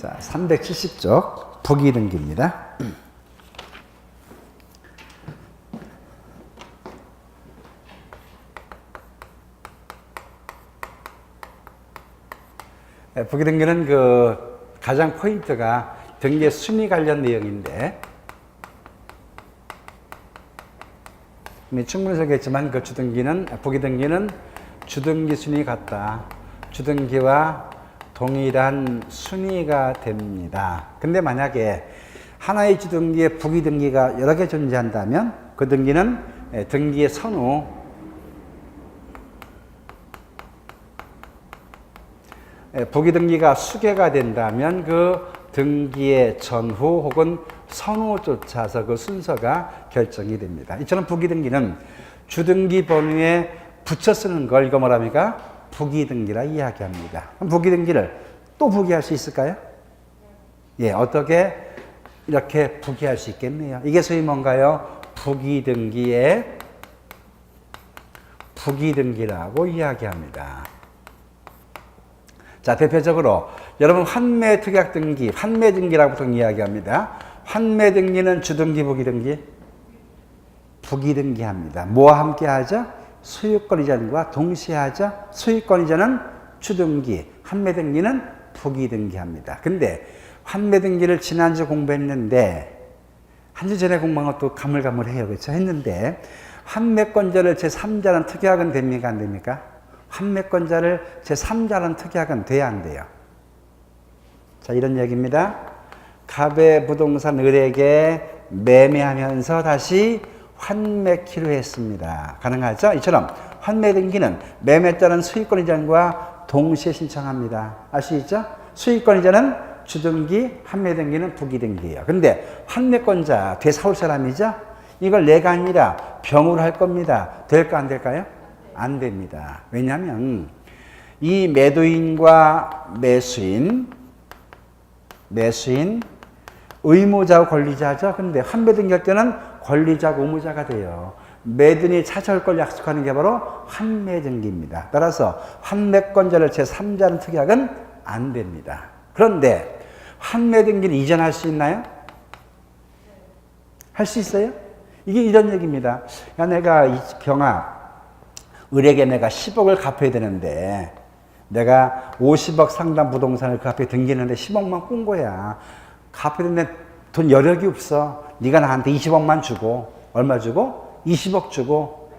자, 370쪽 부기등기입니다. 부기등기는 가장 포인트가 등기의 순위 관련 내용인데, 충분히 소개했지만 부기등기는 주등기 순위 같다. 주등기와 동일한 순위가 됩니다. 근데 만약에 하나의 주등기에 부기등기가 여러 개 존재한다면 그 등기는 등기의 선후, 부기등기가 수개가 된다면 그 등기의 전후 혹은 선후 쫓아서 그 순서가 결정이 됩니다. 이처럼 부기등기는 주등기 번호에 붙여 쓰는 걸 이거 뭐랍니까? 부기등기라 이야기합니다. 그럼 부기등기를 또 부기할 수 있을까요? 예, 어떻게 이렇게 부기할 수 있겠네요. 이게 소위 뭔가요? 부기등기의 부기등기라고 이야기합니다. 자, 대표적으로 여러분 환매특약등기, 환매등기라고 보통 이야기합니다. 환매등기는 주등기, 부기등기? 부기등기합니다. 뭐와 함께 하죠? 소유권 이전과 동시에 하죠. 소유권 이전은 주등기, 환매등기는 부기등기합니다. 근데 환매등기를 지난주 공부했는데 한 주 전에 공부한 것도 가물가물해요. 그렇죠? 했는데 환매권자를 제3자는 특약은 됩니까? 안 됩니까? 환매권자를 제3자는 특약은 돼야 안 돼요? 자, 이런 얘기입니다. 갑의 부동산 을에게 매매하면서 다시 환매키로 했습니다. 가능하죠? 이처럼 환매등기는 매매자는 수익권 이전과 동시에 신청합니다. 알 수 있죠? 수익권 이전은 주등기, 환매등기는 부기등기예요. 근데 환매권자 되사올 사람이죠? 이걸 내가 아니라 병으로 할 겁니다. 될까 안 될까요? 안 됩니다. 왜냐하면 이 매도인과 매수인 의무자와 권리자죠. 근데 환매등기 할 때는 권리자고 의무자가 돼요. 매도인이 차지할 걸 약속하는 게 바로 환매등기입니다. 따라서 환매권자를 제3자는 특약은 안 됩니다. 그런데 환매등기를 이전할 수 있나요? 할 수 있어요? 이게 이런 얘기입니다. 야, 내가 이 경아 을에게 내가 10억을 갚아야 되는데 내가 50억 상당 부동산을 그 앞에 등기했는데 10억만 꾼 거야. 갚아야 되는데 돈 여력이 없어. 네가 나한테 20억만 주고, 얼마 주고? 20억 주고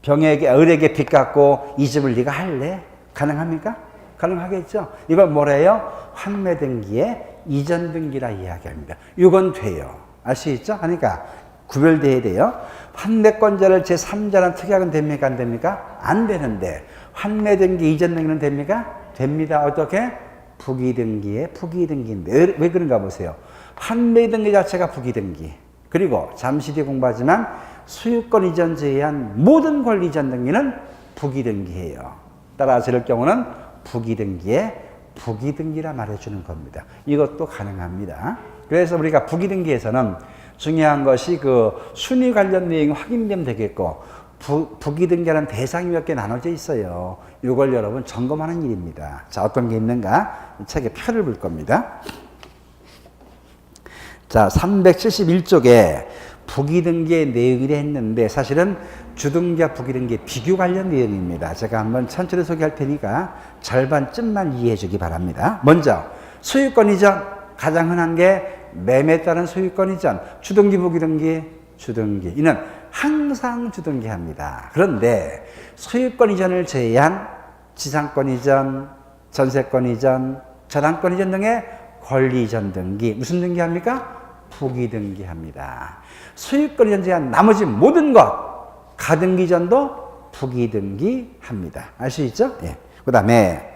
을에게 빚 갚고 이 집을 네가 할래? 가능합니까? 가능하겠죠. 이걸 뭐래요? 환매등기의 이전등기라 이야기합니다. 이건 돼요. 알 수 있죠? 그러니까 구별돼야 돼요. 환매권자를 제3자는 특약은 됩니까? 안 됩니까? 안 되는데 환매등기 이전등기는 됩니까? 됩니다. 어떻게? 부기등기의 부기등기인데 왜 그런가 보세요. 환매등기 자체가 부기등기, 그리고 잠시 뒤에 공부하지만 소유권 이전 제외한 모든 권리 이전 등기는 부기등기예요. 따라서 이럴 경우는 부기등기의 부기등기라 말해주는 겁니다. 이것도 가능합니다. 그래서 우리가 부기등기에서는 중요한 것이 그 순위 관련 내용이 확인되면 되겠고, 부기등기하는 대상이 몇 개 나눠져 있어요. 이걸 여러분 점검하는 일입니다. 자, 어떤 게 있는가? 이 책에 표를 볼 겁니다. 자, 371쪽에 부기등기의 내용이라 했는데 사실은 주등기와 부기등기의 비교 관련 내용입니다. 제가 한번 천천히 소개할 테니까 절반쯤만 이해해 주기 바랍니다. 먼저 소유권 이전, 가장 흔한 게 매매에 따른 소유권 이전, 주등기, 부기등기, 주등기. 이는 항상 주등기합니다. 그런데 소유권 이전을 제외한 지상권 이전, 전세권 이전, 저당권 이전 등의 권리 이전 등기, 무슨 등기합니까? 부기등기합니다. 소유권 이전 제외한 나머지 모든 것, 가등기 이전도 부기등기합니다. 알 수 있죠? 예. 그 다음에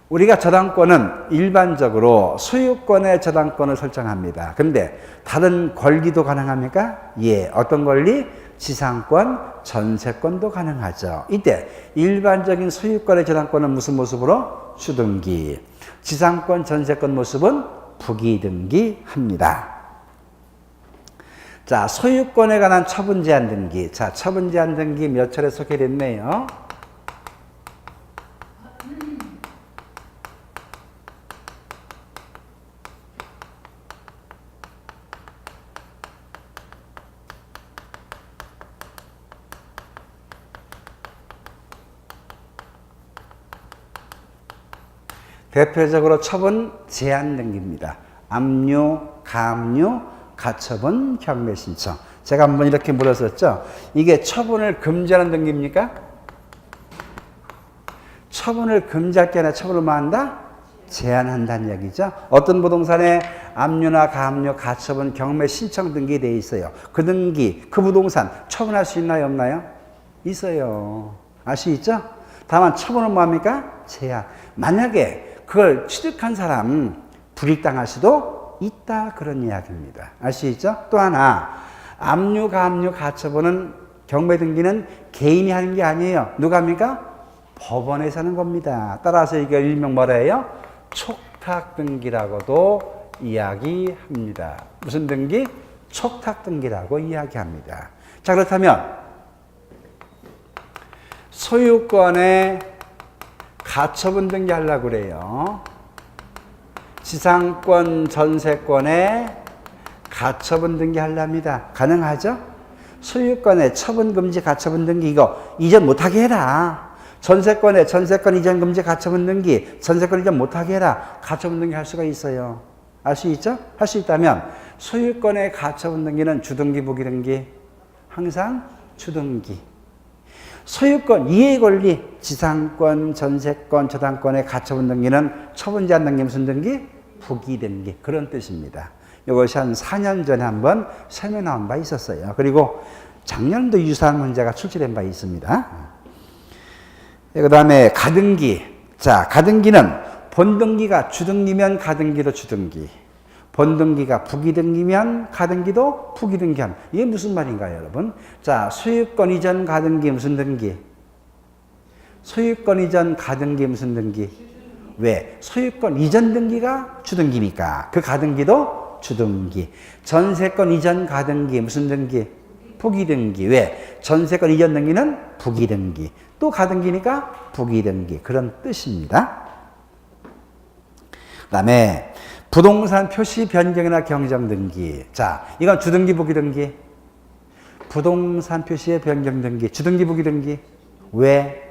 우리가 저당권은 일반적으로 소유권의 저당권을 설정합니다. 근데 다른 권리도 가능합니까? 예. 어떤 권리? 지상권, 전세권도 가능하죠. 이때 일반적인 소유권의 저당권은 무슨 모습으로? 주등기. 지상권, 전세권 모습은 부기등기합니다. 자, 소유권에 관한 처분 제한 등기. 자, 처분 제한 등기 몇 차례 소개됐네요. 대표적으로 첩은 제한 등기입니다. 압류, 가압류, 가처분, 경매 신청. 제가 한번 이렇게 물었었죠. 이게 처분을 금지하는 등기입니까? 처분을 금지할 게 아니라 처분을 뭐 한다? 제한한다는 얘기죠. 어떤 부동산에 압류나 가압류, 가처분, 경매 신청 등기 되어 있어요. 그 등기, 그 부동산 처분할 수 있나요, 없나요? 있어요. 아시겠죠? 다만 처분은 뭐합니까? 제한. 만약에 그걸 취득한 사람 불이익당할 수도 있다, 그런 이야기입니다. 아시겠죠? 또 하나, 압류, 가압류, 가처분은 경매 등기는 개인이 하는 게 아니에요. 누가 합니까? 법원에서 하는 겁니다. 따라서 이게 일명 뭐라 해요? 촉탁 등기라고도 이야기합니다. 무슨 등기? 촉탁 등기라고 이야기합니다. 자, 그렇다면 소유권의 가처분 등기 하려고 그래요. 지상권, 전세권에 가처분 등기 하랍니다. 가능하죠? 소유권의 처분 금지 가처분 등기 이거 이전 못하게 해라. 전세권에 전세권 이전 금지 가처분 등기, 전세권 이전 못하게 해라. 가처분 등기 할 수가 있어요. 알 수 있죠? 할 수 있다면 소유권의 가처분 등기는 주등기, 부기등기? 항상 주등기. 소유권, 이해 권리, 지상권, 전세권, 저당권의 가처분 등기는 처분 제한 등기 무슨 등기? 부기등기. 그런 뜻입니다. 이것이 한 4년 전에 한번 설명 나온 바 있었어요. 그리고 작년도 유사한 문제가 출제된 바 있습니다. 그 다음에 가등기. 자, 가등기는 본등기가 주등기면 가등기도 주등기, 본등기가 부기등기면 가등기도 부기등기함. 이게 무슨 말인가요, 여러분? 자, 소유권 이전 가등기 무슨 등기? 소유권 이전 가등기 무슨 등기? 왜? 소유권 이전 등기가 주등기니까 그 가등기도 주등기. 전세권 이전 가등기 무슨 등기? 부기등기. 왜? 전세권 이전 등기는 부기등기. 또 가등기니까 부기등기. 그런 뜻입니다. 그 다음에 부동산 표시 변경이나 경정 등기. 자, 이건 주등기, 부기등기. 부동산 표시의 변경 등기. 주등기, 부기등기. 왜?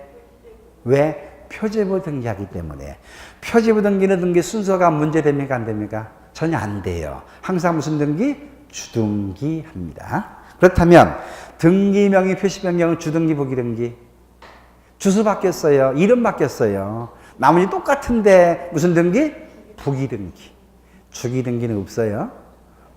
표제부 등기하기 때문에. 표제부 등기는 등기 순서가 문제됩니까? 안 됩니까? 전혀 안 돼요. 항상 무슨 등기? 주등기 합니다. 그렇다면 등기 명의 표시 변경은 주등기, 부기등기. 주소 바뀌었어요. 이름 바뀌었어요. 나머지 똑같은데 무슨 등기? 부기등기. 주기등기는 없어요.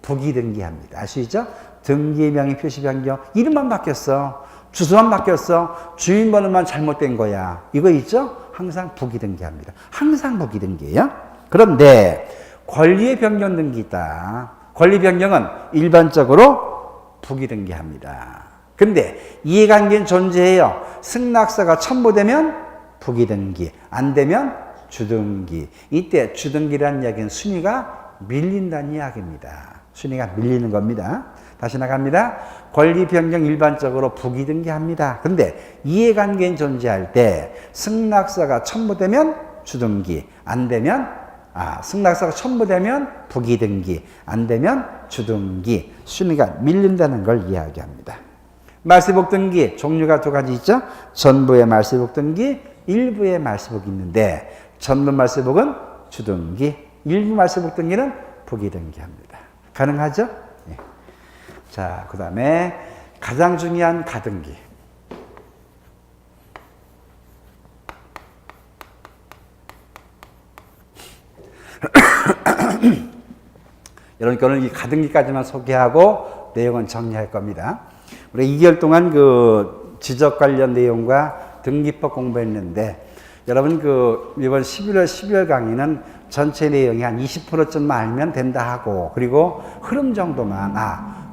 부기등기 합니다. 아시죠? 등기 명의 표시 변경. 이름만 바뀌었어. 주소만 바뀌었어. 주민번호만 잘못된 거야. 이거 있죠? 항상 부기등기 합니다. 항상 부기등기예요. 그런데 권리의 변경 등기 있다. 권리 변경은 일반적으로 부기등기 합니다. 근데 이해관계는 존재해요. 승낙서가 첨부되면 부기등기, 안 되면 주등기. 이때 주등기라는 이야기는 순위가 밀린다는 이야기입니다. 순위가 밀리는 겁니다. 다시 나갑니다. 권리 변경 일반적으로 부기등기 합니다. 근데 이해관계는 존재할 때 승낙서가 첨부되면 주등기, 안 되면 승낙서가 첨부되면 부기등기, 안 되면 주등기. 순위가 밀린다는 걸 이야기합니다. 말세복 등기 종류가 두 가지 있죠. 전부의 말세복 등기, 일부의 말세복이 있는데 전부 말세복은 주등기, 일부 말세복 등기는 부기등기 합니다. 가능하죠? 네. 자, 그 다음에 가장 중요한 가등기. 여러분, 오늘 이 가등기까지만 소개하고 내용은 정리할 겁니다. 우리 2개월 동안 그 지적 관련 내용과 등기법 공부했는데, 여러분 이번 12월 강의는 전체 내용이 한 20%쯤만 알면 된다 하고, 그리고 흐름 정도만,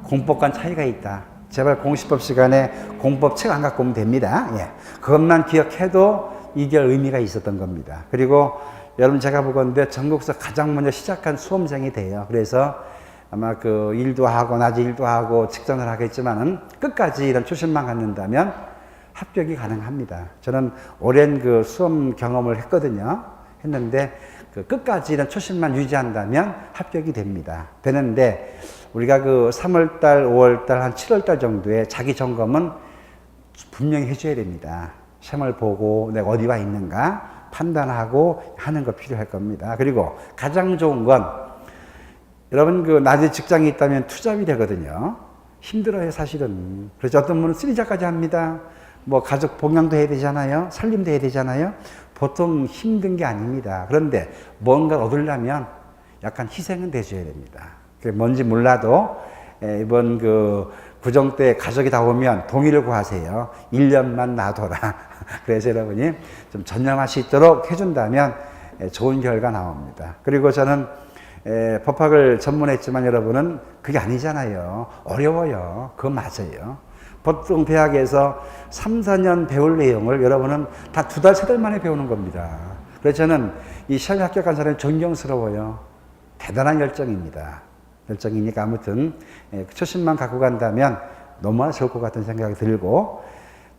공법과는 차이가 있다. 제발 공시법 시간에 공법 책 안 갖고 오면 됩니다. 예. 그것만 기억해도 2개월 의미가 있었던 겁니다. 그리고 여러분 제가 보건데 전국에서 가장 먼저 시작한 수험생이 돼요. 그래서 아마 그 일도 하고 낮에 일도 하고 직전을 하겠지만은 끝까지 이런 초심만 갖는다면 합격이 가능합니다. 저는 오랜 그 수험 경험을 했는데 그 끝까지 이런 초심만 유지한다면 합격이 됩니다. 되는데 우리가 그 3월달, 5월달, 한 7월달 정도에 자기 점검은 분명히 해줘야 됩니다. 시험을 보고 내가 어디 와 있는가, 판단하고 하는 거 필요할 겁니다. 그리고 가장 좋은 건 여러분 그 낮에 직장이 있다면 투잡이 되거든요. 힘들어요, 사실은. 그래서 어떤 분은 쓰리자까지 합니다. 뭐 가족 봉양도 해야 되잖아요. 살림도 해야 되잖아요. 보통 힘든 게 아닙니다. 그런데 뭔가 얻으려면 약간 희생은 돼줘야 됩니다. 그게 뭔지 몰라도 이번 그 구정 때 가족이 다 오면 동의를 구하세요. 1년만 놔둬라. 그래서 여러분이 좀 전념할 수 있도록 해준다면 좋은 결과 나옵니다. 그리고 저는 법학을 전문했지만 여러분은 그게 아니잖아요. 어려워요. 그거 맞아요. 보통 대학에서 3, 4년 배울 내용을 여러분은 다 2달, 3달 만에 배우는 겁니다. 그래서 저는 이 시험에 합격한 사람이 존경스러워요. 대단한 열정입니다. 열정이니까 아무튼 초심만 갖고 간다면 너무나 좋을 것 같은 생각이 들고,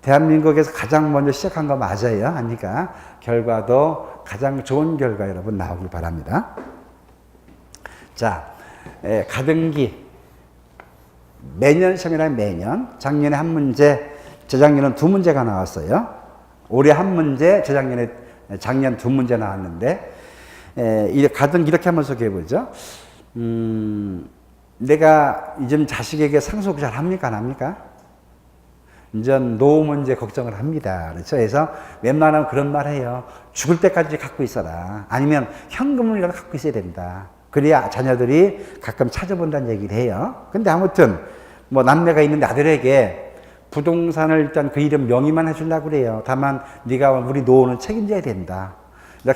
대한민국에서 가장 먼저 시작한 거 맞아요. 하니까 결과도 가장 좋은 결과 여러분 나오길 바랍니다. 자, 가등기. 매년 시험이라면 매년. 작년에 한 문제, 재작년은 2문제가 나왔어요. 올해 한 문제, 작년 2문제 나왔는데, 이 가등기 이렇게 한번 소개해 보죠. 내가 요즘 자식에게 상속 잘 합니까? 안 합니까? 이제 노후 문제 걱정을 합니다. 그렇죠? 그래서 웬만하면 그런 말 해요. 죽을 때까지 갖고 있어라. 아니면 현금을 갖고 있어야 된다. 그래야 자녀들이 가끔 찾아본다는 얘기를 해요. 근데 아무튼 뭐 남매가 있는데 아들에게 부동산을 일단 그 이름 명의만 해주려고 그래요. 다만 네가 우리 노후는 책임져야 된다.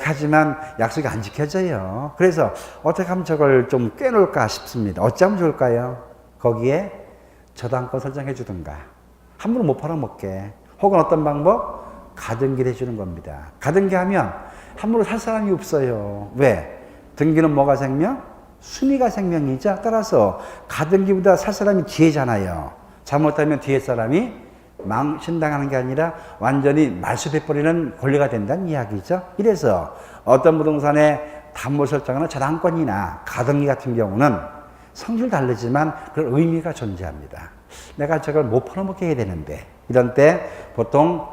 하지만 약속이 안 지켜져요. 그래서 어떻게 하면 저걸 좀 꿰놓을까 싶습니다. 어찌하면 좋을까요? 거기에 저당권 설정해 주든가, 함부로 못 팔아먹게, 혹은 어떤 방법? 가등기를 해주는 겁니다. 가등기 하면 함부로 살 사람이 없어요. 왜? 등기는 뭐가 생명? 순위가 생명이죠. 따라서 가등기보다 살 사람이 뒤에잖아요. 잘못하면 뒤에 사람이 망신당하는 게 아니라 완전히 말소돼버리는 권리가 된다는 이야기죠. 이래서 어떤 부동산에 담보 설정하는 저당권이나 가등기 같은 경우는 성질 다르지만 그런 의미가 존재합니다. 내가 저걸 못 팔아먹게 해야 되는데, 이런 때 보통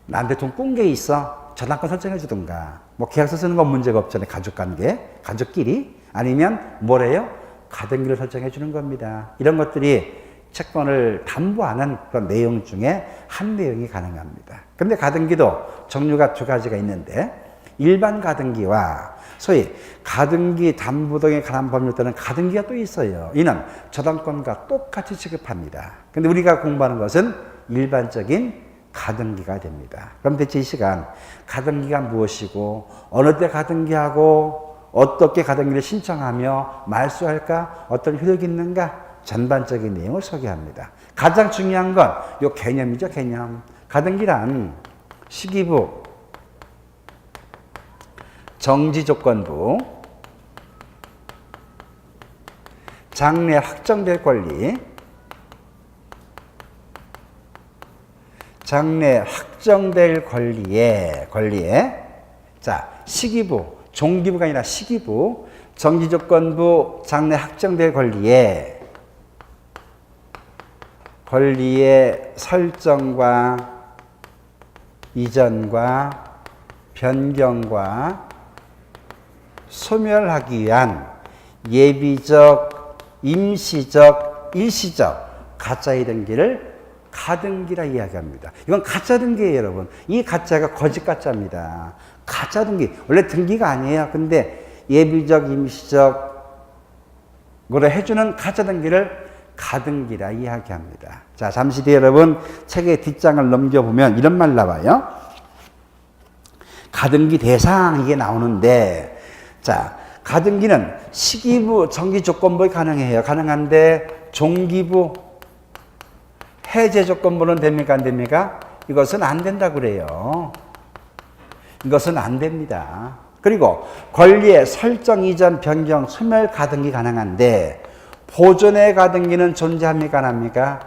나한테 돈 꾼 게 있어. 저당권 설정해 주든가, 뭐 계약서 쓰는 건 문제가 없잖아요. 가족관계, 가족끼리. 아니면 뭐래요? 가등기를 설정해 주는 겁니다. 이런 것들이 채권을 담보하는 그런 내용 중에 한 내용이 가능합니다. 근데 가등기도 종류가 2가지가 있는데, 일반 가등기와 소위 가등기 담보 등에 관한 법률 때는 가등기가 또 있어요. 이는 저당권과 똑같이 취급합니다. 근데 우리가 공부하는 것은 일반적인 가등기가 됩니다. 그럼 대체 이 시간 가등기가 무엇이고, 어느 때 가등기하고, 어떻게 가등기를 신청하며 말소할까, 어떤 효력이 있는가, 전반적인 내용을 소개합니다. 가장 중요한 건 이 개념이죠, 개념. 가등기란 시기부, 정지조건부, 장래 확정될 권리, 장래 확정될 권리에 자, 시기부, 종기부가 아니라 시기부, 정지조건부, 장래 확정될 권리의 설정과 이전과 변경과 소멸하기 위한 예비적, 임시적, 일시적 가짜의 등기를 가등기라 이야기합니다. 이건 가짜 등기예요, 여러분. 이 가짜가 거짓 가짜입니다. 가짜 등기. 원래 등기가 아니에요. 근데 예비적, 임시적으로 해주는 가짜 등기를 가등기라 이야기합니다. 자, 잠시 뒤에 여러분 책의 뒷장을 넘겨보면 이런 말 나와요. 가등기 대상 이게 나오는데, 자, 가등기는 시기부, 정기조건부에 가능해요. 가능한데 종기부, 해제조건부는 됩니까? 안 됩니까? 이것은 안 된다고 그래요. 이것은 안 됩니다. 그리고 권리의 설정, 이전, 변경, 소멸 가등기 가능한데 보존의 가등기는 존재합니까? 안 합니까?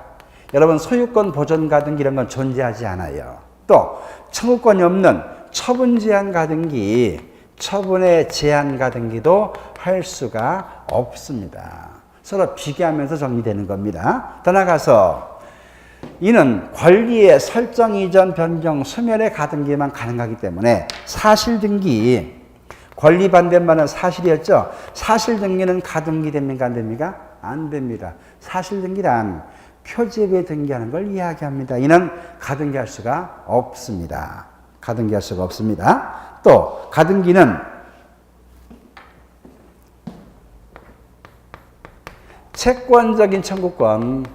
여러분, 소유권 보존 가등기 이런 건 존재하지 않아요. 또 청구권이 없는 처분 제한 가등기, 처분의 제한 가등기도 할 수가 없습니다. 서로 비교하면서 정리되는 겁니다. 더 나아가서 이는 권리의 설정 이전 변경 소멸의 가등기만 가능하기 때문에 사실 등기, 권리 반대말은 사실이었죠. 사실 등기는 가등기 됩니까? 안 됩니까? 안 됩니다. 사실 등기란 표제부에 등기하는 걸 이야기합니다. 이는 가등기할 수가 없습니다. 가등기할 수가 없습니다. 또 가등기는 채권적인 청구권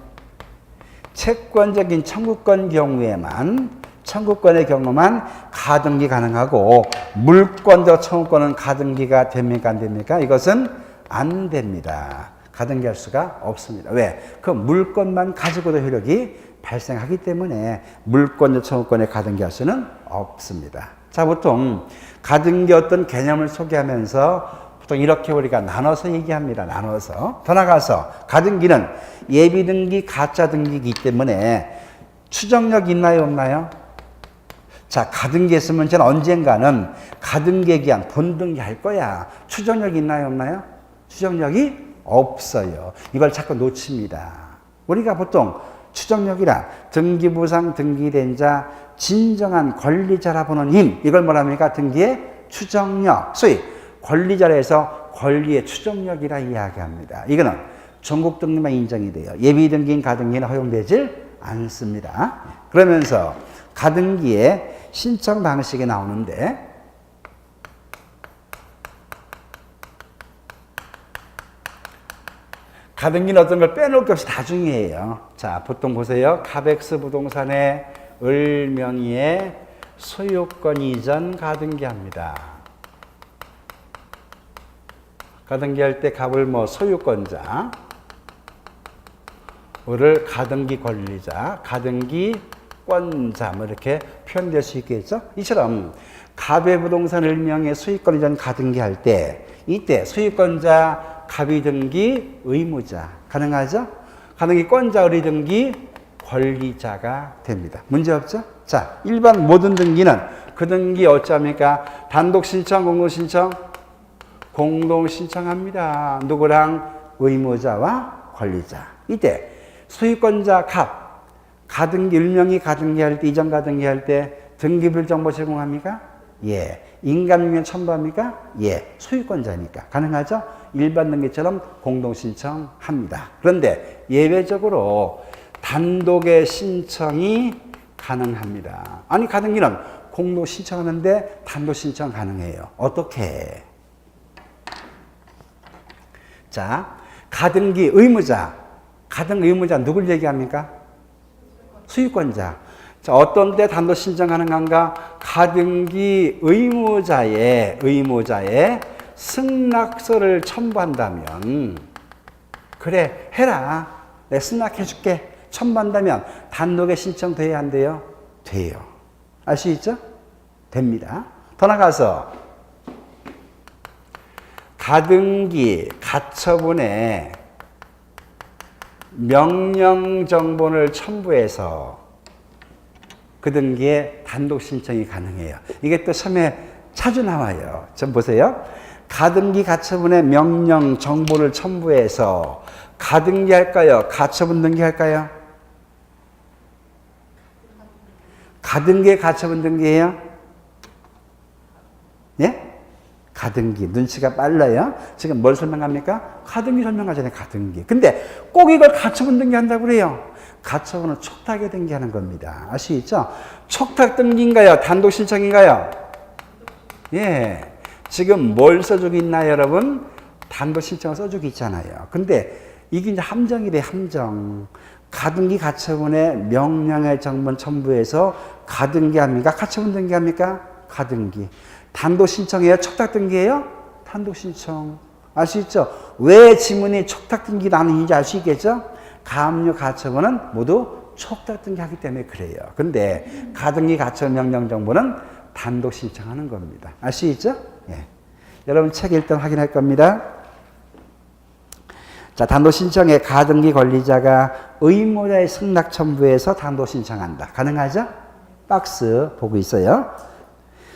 청구권의 경우만 가등기 가능하고 물권적 청구권은 가등기가 됩니까? 안 됩니까? 이것은 안 됩니다. 가등기할 수가 없습니다. 왜? 그 물권만 가지고도 효력이 발생하기 때문에 물권적 청구권에 가등기할 수는 없습니다. 자, 보통 가등기 어떤 개념을 소개하면서 보통 이렇게 우리가 나눠서 얘기합니다. 나눠서. 더 나가서 가등기는 예비등기, 가짜등기이기 때문에 추정력 있나요? 없나요? 자, 가등기 했으면 저는 언젠가는 가등기에 기한 본등기 할 거야. 추정력 있나요? 없나요? 추정력이 없어요. 이걸 자꾸 놓칩니다. 우리가 보통 추정력이라 등기부상 등기된 자, 진정한 권리자라 보는 힘. 이걸 뭐랍니까? 등기의 추정력. 소위 권리자라서 권리의 추정력이라 이야기합니다. 이거는 전국 등기만 인정이 돼요. 예비 등기인 가등기는 허용되질 않습니다. 그러면서 가등기의 신청 방식이 나오는데 가등기는 어떤 걸 빼놓을 게 없이 다 중요해요. 자, 보통 보세요. 카벡스 부동산의 을명의의 소유권 이전 가등기합니다. 가등기할 때 갑을 소유권자, 을을 가등기 권리자, 가등기권자 이렇게 표현될 수 있겠죠. 이처럼 갑의 부동산 을명의 소유권 이전 가등기할 때 이때 소유권자 갑이 등기 의무자 가능하죠? 가등기권자 을이 등기 권리자가 됩니다. 문제 없죠? 자, 일반 모든 등기는 그 등기 어찌합니까? 단독 신청, 공동 신청? 공동 신청합니다. 누구랑? 의무자와 권리자. 이때 소유권자 갑, 가등기 을명이 가등기할 때, 이전 가등기할 때 등기부를 정보 제공합니까? 예. 인감유면 첨부합니까? 예. 소유권자니까 가능하죠? 일반 등기처럼 공동 신청합니다. 그런데 예외적으로 단독의 신청이 가능합니다. 아니, 가등기는 공동 신청하는데 단독 신청 가능해요. 어떻게? 자, 가등기 의무자. 가등기 의무자 누굴 얘기합니까? 소유권자. 자, 어떤 때 단독 신청 가능한가? 가등기 의무자의 승낙서를 첨부한다면, 그래, 해라. 내 승낙해줄게. 첨부한다면 단독에 신청돼야 안 돼요? 돼요. 알 수 있죠? 됩니다. 더 나가서 가등기 가처분에 명령 정보를 첨부해서 그 등기에 단독 신청이 가능해요. 이게 또 처음에 자주 나와요. 좀 보세요. 가등기 가처분에 명령 정보를 첨부해서 가등기 할까요? 가처분 등기 할까요? 가등기 가처분 등기예요? 예? 가등기. 눈치가 빨라요. 지금 뭘 설명합니까? 가등기 설명하잖아요. 가등기. 근데 꼭 이걸 가처분 등기한다고 그래요. 가처분은 촉탁에 등기하는 겁니다. 아시겠죠? 촉탁 등기인가요? 단독 신청인가요? 예. 지금 뭘 써주고 있나요, 여러분? 단독 신청을 써주고 있잖아요. 근데 이게 이제 함정이래, 함정. 가등기 가처분에 명령의 정본 첨부해서 가등기 합니까? 가처분 등기 합니까? 가등기. 단독 신청이에요? 촉탁 등기예요? 단독 신청. 알 수 있죠? 왜 지문이 촉탁 등기 나누는지 알 수 있겠죠? 가압류 가처분은 모두 촉탁 등기하기 때문에 그래요. 근데 가등기 가처분 명령 정보는 단독 신청하는 겁니다. 알 수 있죠? 예. 여러분 책 일단 확인할 겁니다. 자, 단독 신청에 가등기 권리자가 의무자의 승낙 첨부해서 단독 신청한다. 가능하죠? 박스 보고 있어요.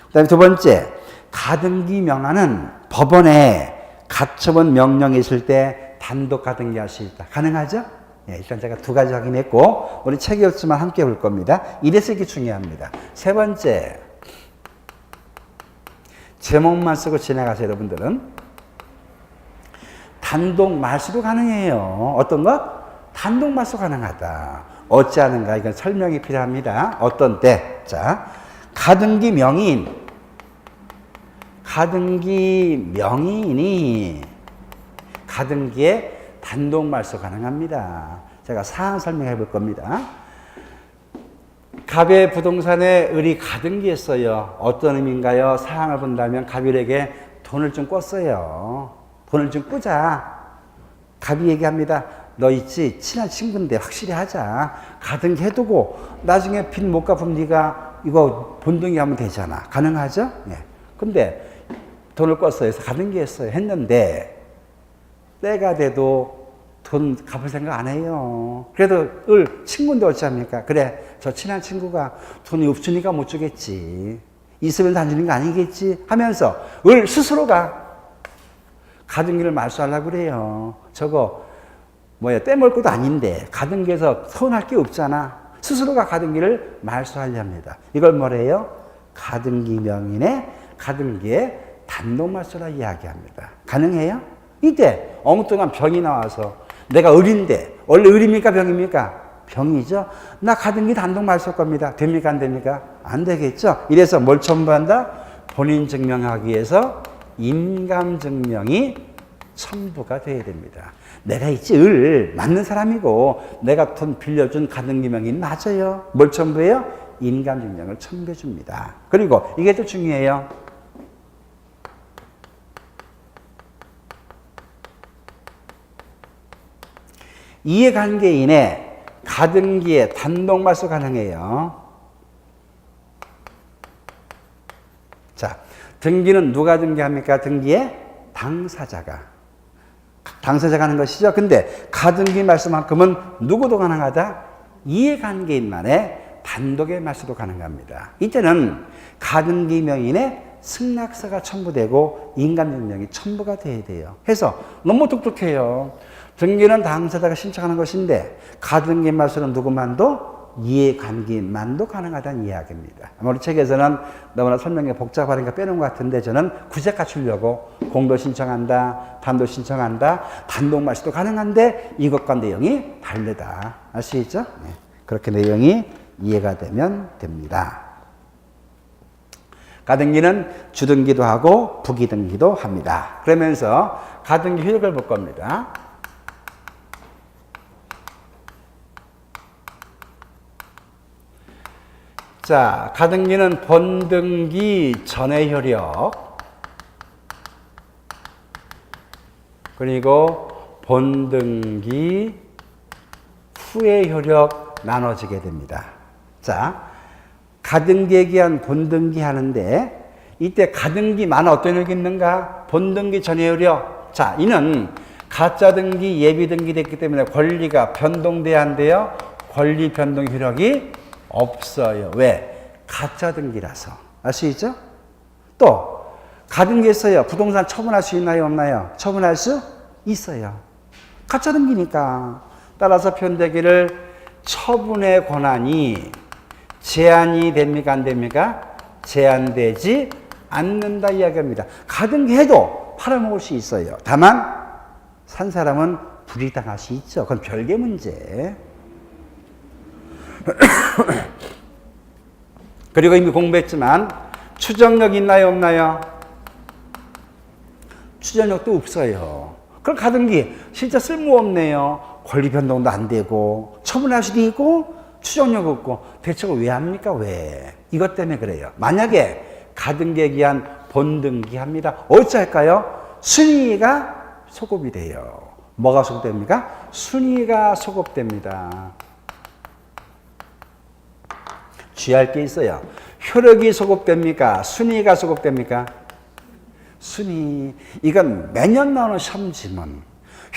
그 다음에 두 번째, 가등기 명하는 법원에 가처분 명령이 있을 때 단독 가등기 할 수 있다. 가능하죠? 예, 일단 제가 두 가지 확인했고 우리 책이 없지만 함께 볼 겁니다. 이래서 이게 중요합니다. 세 번째, 제목만 쓰고 지나가세요. 여러분들은 단독 말수도 가능해요. 어떤 것? 단독 말수 가능하다. 어찌하는가? 이건 설명이 필요합니다. 어떤 때? 자, 가등기 명의인이 가등기에 단독 말소 가능합니다. 제가 사항 설명해 볼 겁니다. 갑의 부동산에 을이 가등기했어요. 어떤 의미인가요? 사항을 본다면 갑일에게 돈을 좀 꿨어요. 돈을 좀 꾸자. 갑이 얘기합니다. 너 있지? 친한 친구인데 확실히 하자. 가등기 해두고 나중에 빚 못 갚으면 네가 이거 본등기 하면 되잖아. 가능하죠? 예. 근데 돈을 꿨어요. 그래서 가등기 했어요. 했는데 때가 돼도 돈 갚을 생각 안 해요. 그래도 친구인데 어찌합니까? 그래, 저 친한 친구가 돈이 없으니까 못 주겠지. 있으면 안 주는 거 아니겠지? 하면서 스스로가 가등기를 말소하려고 그래요. 저거 떼먹을 것도 아닌데 가등기에서 서운할 게 없잖아. 스스로가 가등기를 말소하려 합니다. 이걸 뭐래요? 가등기 명인의 가등기에 단독 말소라 이야기합니다. 가능해요? 이때 엉뚱한 병이 나와서 내가 을인데, 원래 을입니까 병입니까? 병이죠. 나 가등기 단독 말소할 겁니다. 됩니까 안 됩니까? 안 되겠죠. 이래서 뭘 첨부한다? 본인 증명하기 위해서 인감증명이 첨부가 돼야 됩니다. 내가 있지 맞는 사람이고 내가 돈 빌려준 가등기 명인 맞아요. 뭘 첨부해요? 인감증명을 첨부해 줍니다. 그리고 이게 또 중요해요. 이해관계인의 가등기에 단독 말소 가능해요. 자, 등기는 누가 등기합니까? 등기에 당사자가 하는 것이죠. 근데 가등기 말소만큼은 누구도 가능하다? 이해관계인만의 단독의 말소도 가능합니다. 이때는 가등기 명인의 승낙서가 첨부되고 인감증명이 첨부가 돼야 돼요. 해서 너무 똑똑해요. 등기는 당사자가 신청하는 것인데 가등기 말소는 누구만도? 이해관계인만도 가능하다는 이야기입니다. 우리 책에서는 너무나 설명이 복잡하니까 빼놓은 것 같은데 저는 구색 갖추려고 공도 신청한다, 단도 신청한다, 단독 말소도 가능한데 이것과 내용이 다르다. 아시겠죠? 네. 그렇게 내용이 이해가 되면 됩니다. 가등기는 주등기도 하고 부기등기도 합니다. 그러면서 가등기 효력을 볼 겁니다. 자, 가등기는 본등기 전의 효력, 그리고 본등기 후의 효력 나눠지게 됩니다. 자, 가등기에 기한 본등기 하는데 이때 가등기만 어떤 효력이 있는가? 본등기 전의 효력. 자, 이는 가짜 등기, 예비 등기 됐기 때문에 권리가 변동돼야 한대요. 권리 변동 효력이 없어요. 왜? 가짜 등기라서. 아시죠? 또 가등기했어요. 부동산 처분할 수 있나요? 없나요? 처분할 수 있어요. 가짜 등기니까. 따라서 편되기를 처분의 권한이 제한이 됩니까? 안 됩니까? 제한되지 않는다 이야기합니다. 가등기해도 팔아먹을 수 있어요. 다만 산 사람은 불이익당할 수 있죠. 그건 별개 문제. 그리고 이미 공부했지만 추정력 있나요? 없나요? 추정력도 없어요. 그럼 가등기 진짜 쓸모없네요. 권리 변동도 안 되고 처분할 수도 있고 추정력 없고 대체 왜 합니까? 왜? 이것 때문에 그래요. 만약에 가등기에 기한 본등기 합니다. 어찌할까요? 순위가 소급이 돼요. 뭐가 소급됩니까? 순위가 소급됩니다. 주의할 게 있어요. 효력이 소급됩니까? 순위가 소급됩니까? 순위. 이건 매년 나오는 시험 지문.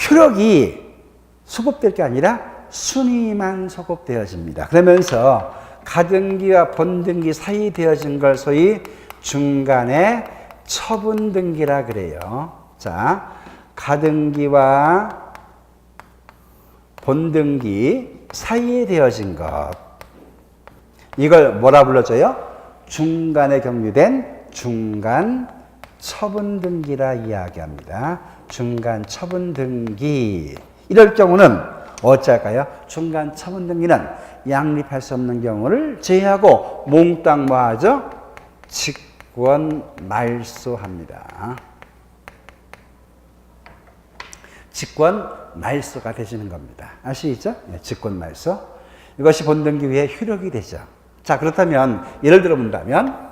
효력이 소급될 게 아니라 순위만 소급되어집니다. 그러면서 가등기와 본등기 사이 되어진 걸 소위 중간에 처분등기라 그래요. 자, 가등기와 본등기 사이에 되어진 것. 이걸 뭐라 불러줘요? 중간에 경유된 중간 처분등기라 이야기합니다. 중간 처분등기. 이럴 경우는 어쩔까요? 중간 처분등기는 양립할 수 없는 경우를 제외하고 몽땅 뭐 하죠? 직권 말소합니다. 직권 말소가 되시는 겁니다. 아시죠? 직권 말소. 이것이 본등기 위에 효력이 되죠. 자, 그렇다면 예를 들어 본다면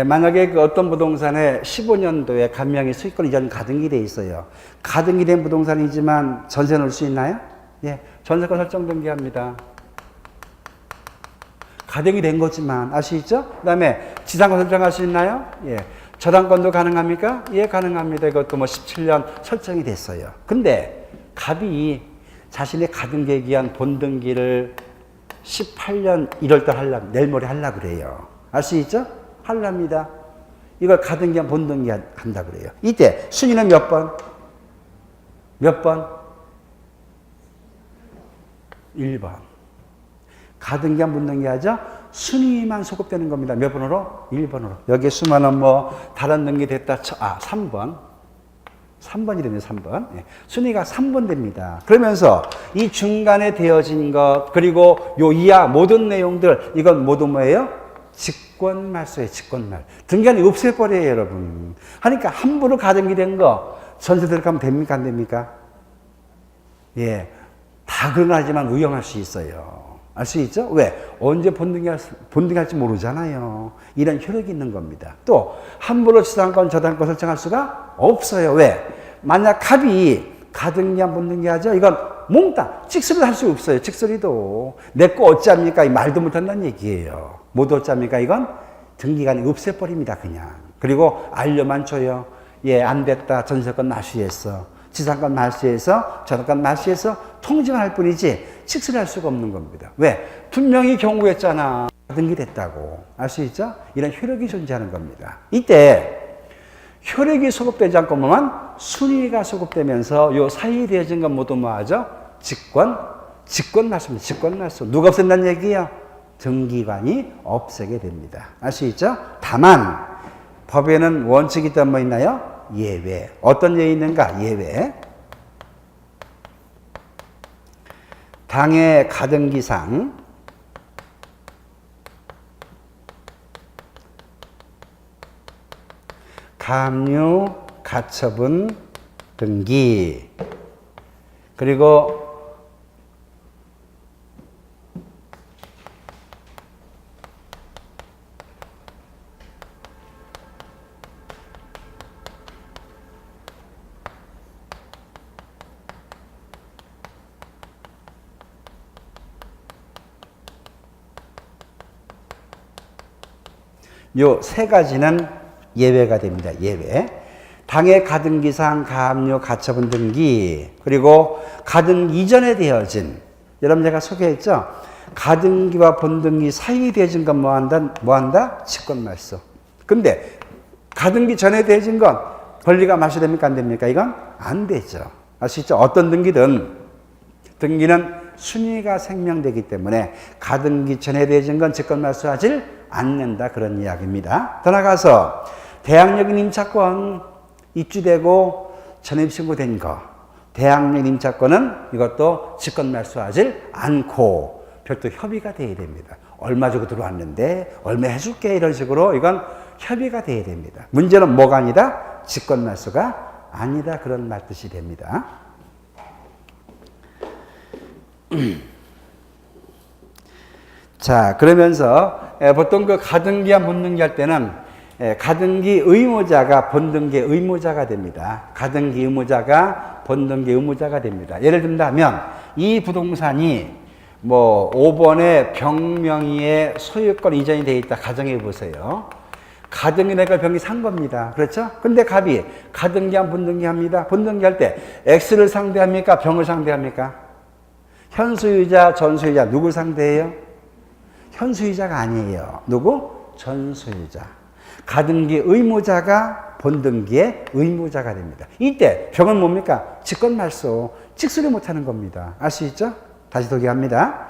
만약에 그 어떤 부동산에 15년도에 감명이 수익권 이전 가등기 돼 있어요. 가등기 된 부동산이지만 전세 넣을 수 있나요? 예, 전세권 설정 등기합니다. 가등기 된 거지만 아시죠? 그 다음에 지상권 설정할 수 있나요? 예, 저당권도 가능합니까? 예, 가능합니다. 이것도 뭐 17년 설정이 됐어요. 근데 갑이 자신의 가등기에 기한 본등기를 18년 1월달 하려고, 내일 모레 하려고 그래요. 알 수 있죠? 하랍니다. 이걸 가등기한 본등기 한다 그래요. 이때 순위는 몇 번? 몇 번? 1번. 가등기한 본등기 하죠? 순위만 소급되는 겁니다. 몇 번으로? 1번으로. 여기에 수많은 뭐 다른 등기 됐다. 3번. 3번이라면 3번. 예. 순위가 3번 됩니다. 그러면서 이 중간에 되어진 것 그리고 요 이하 모든 내용들 이건 모두 뭐예요? 직권 말소예요. 직권 말. 등기한이 없애버려요, 여러분. 하니까 함부로 가등기 된 거 전세 들어가면 됩니까? 안 됩니까? 예, 다 그런 하지만 의용할 수 있어요. 알 수 있죠? 왜? 언제 본등기할지 모르잖아요. 이런 효력이 있는 겁니다. 또 함부로 지상권, 저당권 설정할 수가 없어요. 왜? 만약 갑이 가등기한 본등기 하죠? 이건 몽땅 찍소리도 할 수 없어요. 찍소리도. 내 거 어찌합니까? 이 말도 못한다는 얘기예요. 못 어찌합니까? 이건 등기간에 없애버립니다. 그냥. 그리고 알려만 줘요. 예, 안 됐다. 전세권 말소했어. 지상권 말소해서 저당권 말소해서 통지만 할 뿐이지 칙소리할 수가 없는 겁니다. 왜? 분명히 경고했잖아. 등기됐다고. 알 수 있죠? 이런 효력이 존재하는 겁니다. 이때 효력이 소급되지 않고만 순위가 소급되면서 요 사이에 되어진 건 모두 뭐 하죠? 직권 말소입니다. 직권 말소. 누가 없앤다는 얘기예요? 등기관이 없애게 됩니다. 알 수 있죠? 다만 법에는 원칙이 또 뭐 있나요? 예외. 어떤 예외 있는가? 예외. 당해 가등기상 가압류 가처분 등기 그리고 요 세 가지는 예외가 됩니다. 예외. 당해 가등기상 가압류 가처분 등기 그리고 가등기 이전에 되어진 여러분 제가 소개했죠. 가등기와 본등기 사이에 되어진 건 뭐한다? 직권 말소. 근데 가등기 전에 되어진 건 권리가 말소됩니까? 안 됩니까? 이건 안 되죠. 아시죠? 어떤 등기든 등기는 순위가 생명되기 때문에 가등기 전에 되어진 건 직권 말소하지 않는다. 그런 이야기입니다. 더 나아가서 대항력인 임차권 입주되고 전입신고된 거 대항력 임차권은 이것도 직권 말소하지 않고 별도 협의가 돼야 됩니다. 얼마 주고 들어왔는데 얼마 해줄게 이런 식으로 이건 협의가 돼야 됩니다. 문제는 뭐가 아니다? 직권 말소가 아니다. 그런 말 뜻이 됩니다. 자, 그러면서 보통 그 가등기와 본등기 할 때는 가등기 의무자가 본등기 의무자가 됩니다. 가등기 의무자가 본등기 의무자가 됩니다. 예를 든다면 이 부동산이 뭐 5번에 병명의의 소유권 이전이 되어 있다 가정해 보세요. 가등기 내가 병이 산 겁니다. 그렇죠? 근데 갑이 가등기한 본등기합니다. 본등기할 때 X를 상대합니까? 병을 상대합니까? 현소유자, 전소유자 누굴 상대해요? 현소유자가 아니에요. 누구? 전소유자. 가등기 의무자가 본등기의 의무자가 됩니다. 이때 병은 뭡니까? 직권말소, 직수를 못하는 겁니다. 알 수 있죠? 다시 소개합니다.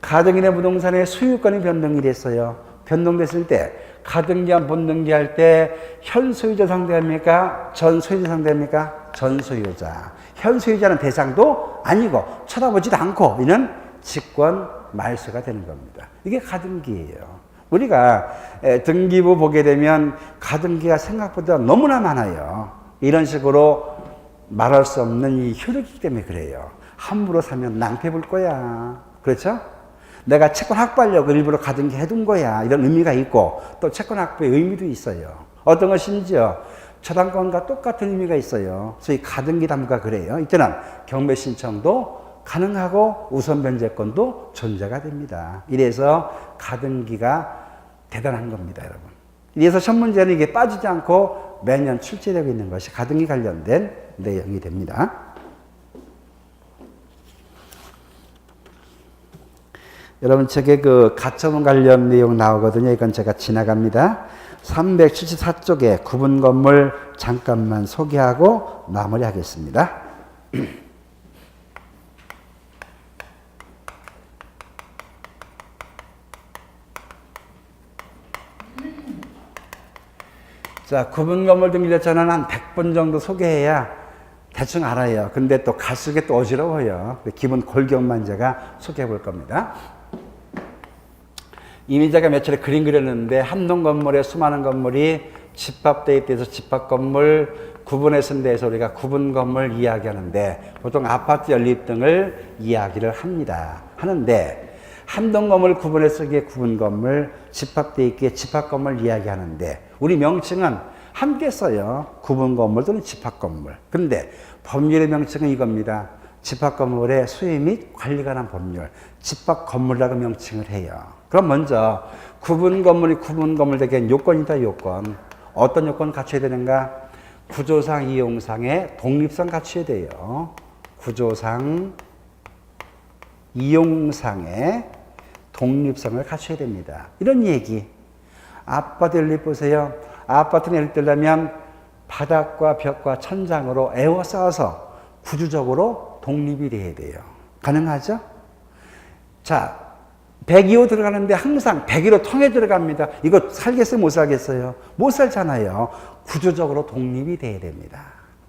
가등기의 부동산의 소유권이 변동이 됐어요. 변동됐을 때 가등기한 본등기할 때 현소유자 상대합니까? 전소유자 상대합니까? 전소유자. 현소유자는 대상도 아니고 쳐다보지도 않고 이는 직권 말소가 되는 겁니다. 이게 가등기예요. 우리가 등기부 보게 되면 가등기가 생각보다 너무나 많아요. 이런 식으로 말할 수 없는 이 효력이기 때문에 그래요. 함부로 사면 낭패 볼 거야. 그렇죠? 내가 채권 확보하려고 일부러 가등기 해둔 거야. 이런 의미가 있고 또 채권 확보의 의미도 있어요. 어떤 건 심지어 저당권과 똑같은 의미가 있어요. 소위 가등기 담보가 그래요. 이때는 경매 신청도 가능하고 우선 변제권도 존재가 됩니다. 이래서 가등기가 대단한 겁니다, 여러분. 이래서 첫 문제는 이게 빠지지 않고 매년 출제되고 있는 것이 가등기 관련된 내용이 됩니다. 여러분 책에 그 가처분 관련 내용 나오거든요. 이건 제가 지나갑니다. 374쪽에 구분 건물 잠깐만 소개하고 마무리하겠습니다. 자, 구분 건물 등기자료는 한 100번 정도 소개해야 대충 알아요. 근데 또 갈수록 또 어지러워요. 기본 골격만 제가 소개해 볼 겁니다. 이미 제가 며칠에 그림 그렸는데 한 동 건물에 수많은 건물이 집합되어 있대서 집합 건물, 구분해선 데에서 우리가 구분 건물 이야기하는데 보통 아파트 연립 등을 이야기를 합니다. 하는데 한 동 건물 구분해서기에 구분 건물, 집합되어 있기에 집합 건물 이야기하는데 우리 명칭은 함께 써요. 구분 건물 또는 집합 건물. 근데 법률의 명칭은 이겁니다. 집합 건물의 수요 및 관리가 관한 법률, 집합 건물이라고 명칭을 해요. 그럼 먼저 구분 건물이 구분 건물 되기엔 요건이다, 요건. 어떤 요건 갖춰야 되는가? 구조상, 이용상의 독립성 갖춰야 돼요. 구조상, 이용상의 독립성을 갖춰야 됩니다. 이런 얘기. 아파트 연립 보세요. 아파트는 예를 들면 바닥과 벽과 천장으로 에워싸서 구조적으로 독립이 돼야 돼요. 가능하죠? 자, 102호 들어가는데 항상 101호 통에 들어갑니다. 이거 살겠어요? 못 살겠어요? 못 살잖아요. 구조적으로 독립이 돼야 됩니다.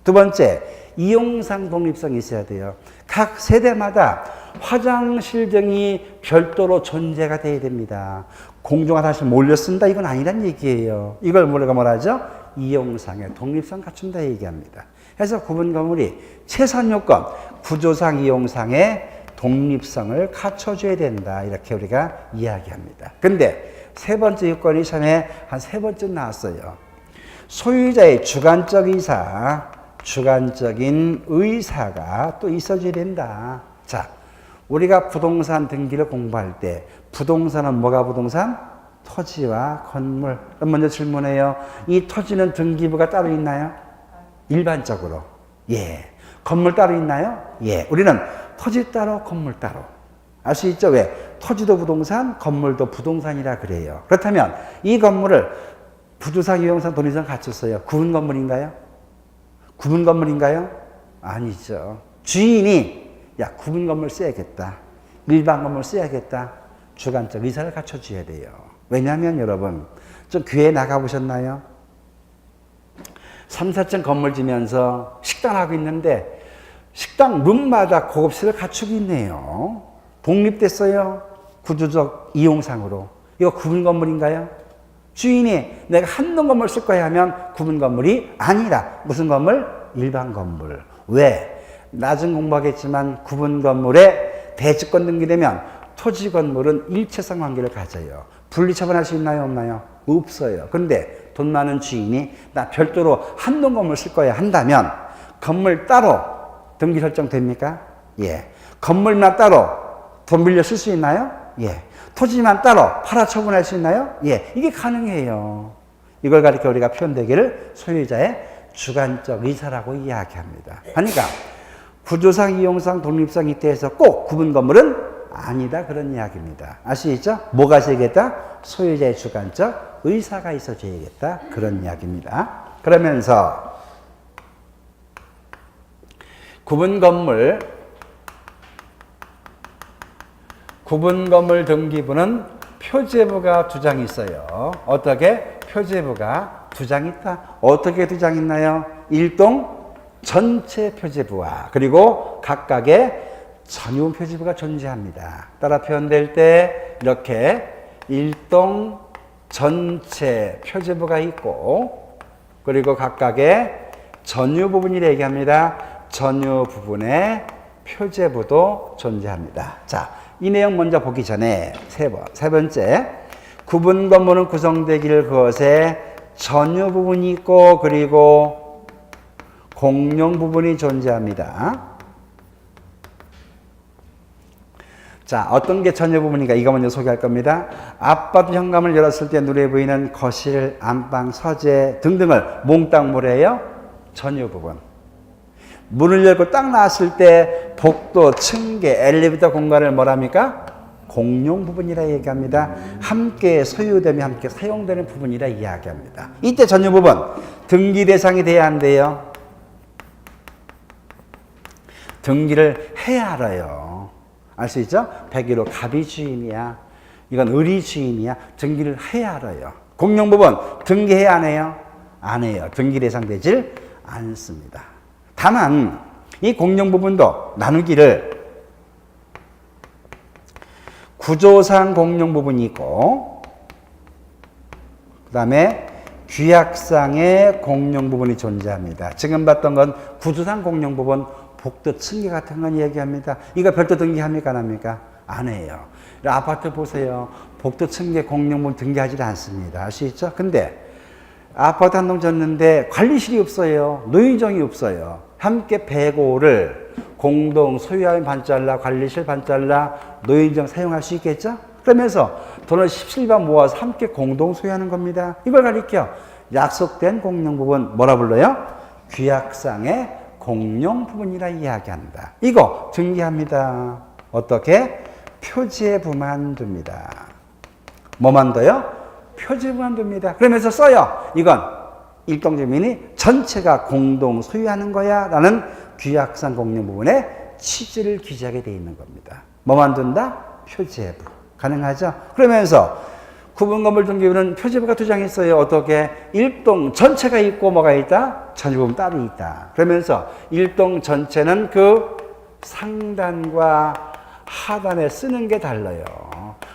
두 번째, 이용상 독립성이 있어야 돼요. 각 세대마다 화장실 등이 별도로 존재가 돼야 됩니다. 공중화 사실 몰려 쓴다 이건 아니란 얘기예요. 이걸 우리가 뭐라 하죠? 이용상의 독립성 갖춘다 얘기합니다. 그래서 구분 건물이 최선 요건, 구조상, 이용상의 독립성을 갖춰줘야 된다. 이렇게 우리가 이야기합니다. 근데 세 번째 요건이 전에 한 세 번쯤 나왔어요. 소유자의 주관적 의사, 주관적인 의사가 또 있어줘야 된다. 자, 우리가 부동산 등기를 공부할 때 부동산은 뭐가 부동산? 토지와 건물. 먼저 질문해요. 이 토지는 등기부가 따로 있나요? 일반적으로. 예. 건물 따로 있나요? 예. 우리는 토지 따로 건물 따로. 알 수 있죠? 왜? 토지도 부동산, 건물도 부동산이라 그래요. 그렇다면 이 건물을 부조상, 이용상, 독립성 갖췄어요. 구분 건물인가요? 구분 건물인가요? 아니죠. 주인이 야, 구분 건물 써야겠다. 일반 건물 써야겠다. 주관적 의사를 갖춰줘야 돼요. 왜냐하면 여러분, 좀 교회 나가보셨나요? 3, 4층 건물 지면서 식당하고 있는데 식당 룸마다 고급실을 갖추고 있네요. 독립됐어요. 구조적 이용상으로. 이거 구분 건물인가요? 주인이 내가 한동 건물 쓸 거야 하면 구분 건물이 아니라 무슨 건물? 일반 건물. 왜? 나중 공부하겠지만 구분 건물에 대지권 등기되면 토지 건물은 일체성 관계를 가져요. 분리 처분할 수 있나요? 없나요? 없어요. 근데 돈 많은 주인이 나 별도로 한동 건물 쓸 거야 한다면 건물 따로 등기 설정됩니까? 예. 건물만 따로 돈 빌려 쓸 수 있나요? 예. 토지만 따로 팔아 처분할 수 있나요? 예. 이게 가능해요. 이걸 가리켜 우리가 표현되기를 소유자의 주관적 의사라고 이야기합니다. 그러니까 구조상, 이용상, 독립상 이때에서 꼭 구분 건물은 아니다 그런 이야기입니다. 아시겠죠? 뭐가 있어야겠다? 소유자의 주관적 의사가 있어줘야겠다 그런 이야기입니다. 그러면서 구분 건물 등기부는 표제부가 2장 있어요. 어떻게? 표제부가 2장 있다. 어떻게 2장 있나요? 일동 전체 표제부와 그리고 각각의 전유분 표제부가 존재합니다. 따라 표현될 때 이렇게 일동 전체 표제부가 있고 그리고 각각의 전유 부분이라 얘기합니다. 전유 부분의 표제부도 존재합니다. 자, 이 내용 먼저 보기 전에 세 번째, 구분 건물은 구성되기를 그것에 전유 부분이 있고 그리고 공용 부분이 존재합니다. 자, 어떤 게 전유 부분인가 이거 먼저 소개할 겁니다. 아파트 현관을 열었을 때 눈에 보이는 거실, 안방, 서재 등등을 몽땅 뭐래요? 전유 부분. 문을 열고 딱 나왔을 때 복도, 층계, 엘리베이터 공간을 뭐랍니까? 공용 부분이라 얘기합니다. 함께 소유되며 함께 사용되는 부분이라 이야기합니다. 이때 전유 부분 등기 대상이 돼야 안 돼요? 등기를 해야 알아요. 알 수 있죠? 101호 갑이 주인이야. 이건 을이 주인이야. 등기를 해야 알아요. 공용 부분 등기해야 안 해요? 안 해요. 등기 대상 되질 않습니다. 다만 이 공용 부분도 나누기를 구조상 공용 부분이 있고 그 다음에 규약상의 공용 부분이 존재합니다. 지금 봤던 건 구조상 공용 부분, 복도 층계 같은 건 얘기합니다. 이거 별도 등기합니까? 안 합니까? 안 해요. 아파트 보세요. 복도 층계 공용 부분 등기하지 않습니다. 알 수 있죠? 근데 아파트 한 동 졌는데 관리실이 없어요. 노인정이 없어요. 함께 105를 공동 소유하면 반잘라, 관리실 반잘라, 노인정 사용할 수 있겠죠? 그러면서 돈을 17반 모아서 함께 공동 소유하는 겁니다. 이걸 가리켜 약속된 공용 부분 뭐라 불러요? 규약상의 공용 부분이라 이야기한다. 이거 등기합니다. 어떻게? 표제부만 둡니다. 뭐만 둬요? 표제부만 둡니다. 그러면서 써요. 이건 일동주민이 전체가 공동 소유하는 거야 라는 규약상 공용 부분의 취지를 기재하게 되어 있는 겁니다. 뭐만 둔다? 표제부. 가능하죠? 그러면서 구분건물 등기부는 표제부가 2장 있어요. 어떻게? 일동 전체가 있고 뭐가 있다? 전유 부분 따로 있다. 그러면서 일동 전체는 그 상단과 하단에 쓰는 게 달라요.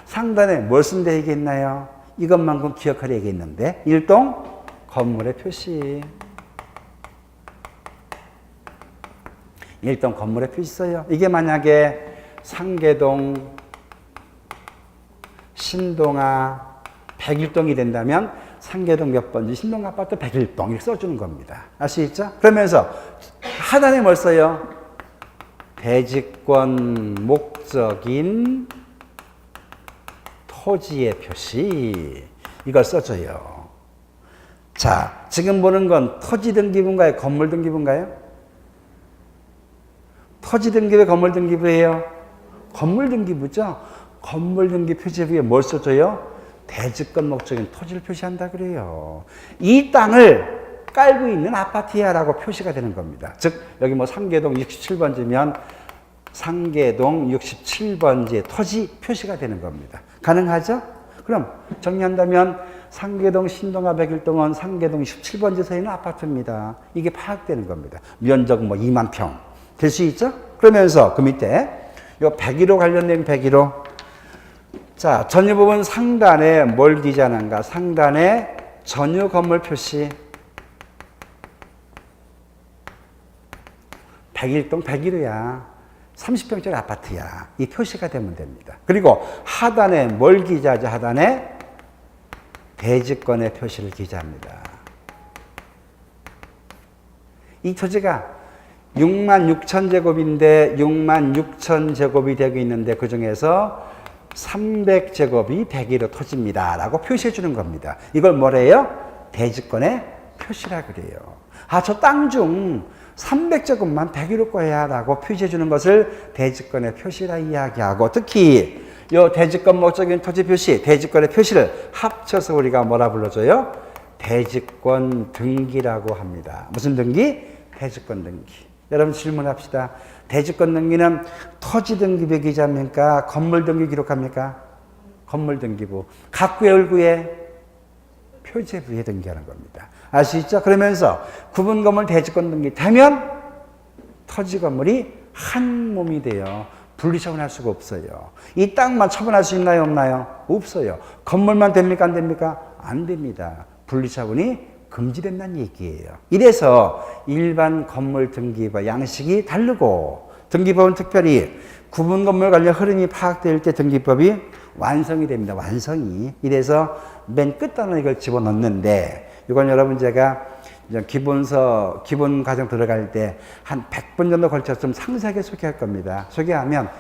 상단에 뭘 쓴다 얘기했나요? 이것만큼 기억하려 얘기했는데 일동 건물의 표시. 일동 건물의 표시 써요. 이게 만약에 상계동, 신동아, 101동이 된다면 상계동 몇 번지, 신동 아파트 101동 이렇게 써주는 겁니다. 알 수 있죠? 그러면서 하단에 뭘 써요? 대지권 목적인 토지의 표시. 이걸 써줘요. 자, 지금 보는 건 토지 등기부인가요? 건물 등기부인가요? 토지 등기부, 건물 등기부예요? 건물 등기부죠? 건물 등기 표제부에 뭘 써줘요? 대지권 목적인 토지를 표시한다 그래요. 이 땅을 깔고 있는 아파트야 라고 표시가 되는 겁니다. 즉 여기 뭐 상계동 67번지면 상계동 67번지의 토지 표시가 되는 겁니다. 가능하죠? 그럼 정리한다면 상계동 신동아 101동은 상계동 17번지 서 있는 아파트입니다. 이게 파악되는 겁니다. 면적 뭐 2만 평 될 수 있죠? 그러면서 그 밑에 요 101호 관련된 101호. 자, 전유 부분 상단에 뭘 기재하는가? 상단에 전유 건물 표시. 101동 101호야. 30평짜리 아파트야. 이 표시가 되면 됩니다. 그리고 하단에 뭘 기재하죠? 하단에 대지권의 표시를 기재합니다. 이 토지가 6만 6천 제곱인데 6만 6천 제곱이 되고 있는데 그 중에서 300제곱이 대기로 토지입니다 라고 표시해 주는 겁니다. 이걸 뭐래요? 대지권의 표시라 그래요. 아, 저 땅 중 300제곱만 대기로 거야 라고 표시해 주는 것을 대지권의 표시라 이야기하고, 특히 이 대지권 목적인 토지 표시, 대지권의 표시를 합쳐서 우리가 뭐라 불러줘요? 대지권 등기라고 합니다. 무슨 등기? 대지권 등기. 여러분 질문합시다. 대지권 등기는 토지 등기부 기재합니까? 건물 등기 기록합니까? 건물 등기부. 각구의 얼구의 표제부에 등기하는 겁니다. 아시죠? 그러면서 구분 건물 대지권 등기 되면 토지 건물이 한 몸이 돼요. 분리 처분할 수가 없어요. 이 땅만 처분할 수 있나요? 없나요? 없어요. 건물만 됩니까? 안 됩니까? 안 됩니다. 분리 처분이 금지된다는 얘기예요. 이래서 일반 건물 등기부와 양식이 다르고, 등기법은 특별히 구분 건물 관련 흐름이 파악될 때 등기법이 완성이 됩니다. 완성이. 이래서 맨 끝단에 이걸 집어넣는데, 이건 여러분 제가 기본서, 기본 과정 들어갈 때 한 100번 정도 걸쳐서 좀 상세하게 소개할 겁니다. 소개하면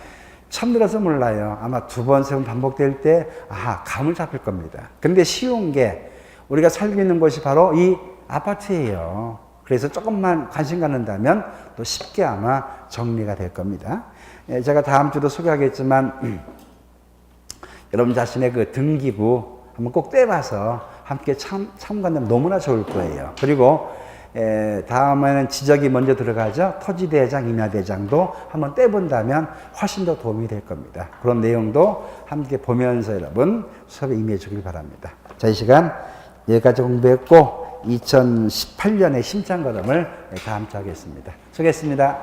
처음 들어서 몰라요. 아마 두 번, 세 번 반복될 때, 감을 잡힐 겁니다. 근데 쉬운 게 우리가 살고 있는 곳이 바로 이 아파트예요. 그래서 조금만 관심 갖는다면 또 쉽게 아마 정리가 될 겁니다. 제가 다음 주도 소개하겠지만, 여러분 자신의 그 등기부 한번 꼭 떼봐서 함께 참고한다면 너무나 좋을 거예요. 그리고 다음에는 지적이 먼저 들어가죠. 토지대장, 임야대장도 한번 떼본다면 훨씬 더 도움이 될 겁니다. 그런 내용도 함께 보면서 여러분 수업에 임해 주길 바랍니다. 자, 이 시간 여기까지 공부했고 2018년의 심장 걸음을 다음 주 하겠습니다. 수고했습니다.